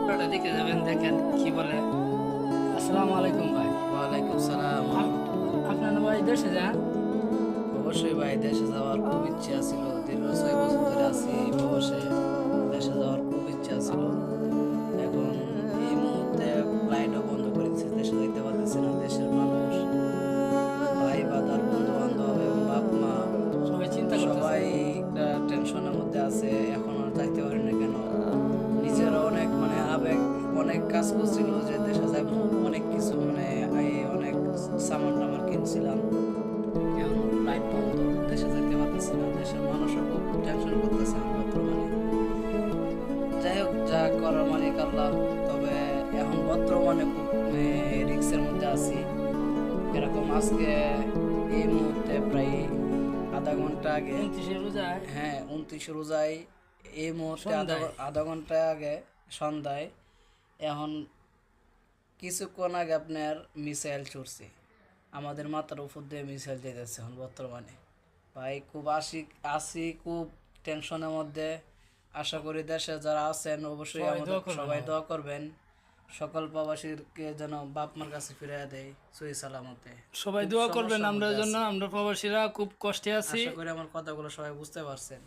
পুরোটা দেখে যাবেন, দেখেন কি বলে। আসসালামু আলাইকুম ভাই। ওয়ালাইকুম সালাম ওয়া রাহমাতুল্লাহ। আপনার ভাই দেশে যান? অবশ্যই ভাই, দেশে যাওয়ার খুব ইচ্ছা ছিল। দীর্ঘ 6 বছর ধরে আছি প্রবাসে। দেশে যাওয়ার খুব ইচ্ছা ছিল। এখন এই মুহূর্তে ফ্লাইটও বন্ধ করে দিচ্ছে, দেশে যেতে পারতেছি না। দেশের মানুষ, ভাই বাদার, বন্ধু বান্ধব এবং বাপ মা সবাই চিন্তা করতেছে। সবাই একটা টেনশনের মধ্যে আছে। এখন আর যাইতে পারি না কেন। নিজেরও অনেক মানে আবেগ, অনেক কাজ করছিল যে দেশে যাবো, অনেক কিছু মানে অনেক সামান টামান কিনছিলাম। এখন ফ্লাইট বন্ধ, দেশে যেতে পারতেছি না। দেশের মানুষও খুব টেনশন করতেছে আমার বর্তমানে। যাই হোক, যা করার মালিক আল্লাহ। তবে এখন বর্তমানে খুব রিক্সের মধ্যে আছি। এরকম আজকে এই মুহূর্তে প্রায় আধা ঘন্টা আগে, 29 রোজায় হ্যাঁ 29 রোজায়, এই মুহূর্তে সন্ধ্যায় আধা ঘন্টা আগে সন্ধ্যায়, এখন কিছুক্ষণ আগে আপনার মিসাইল ছুটছে। আমাদের মাথার উপর দিয়ে মিসাইল যেতেছে এখন বর্তমানে। ভাই খুব আছি খুব টেনশনের মধ্যে। আশা করি দেশে যারা আছেন অবশ্যই সবাই আমাদের দোয়া করবেন সবাই আমার। দোয়া করবেন, সকল প্রবাসীকে যেন বাপ মার কাছে ফিরিয়ে দেয় সহি সালামতে। সবাই খুব দোয়া করবেন সমস্যার আমরা মধ্যে জন্য, আছি। আমরা প্রবাসীরা খুব কষ্টে আছি। আশা করি আমার কথাগুলো সবাই বুঝতে পারছেন।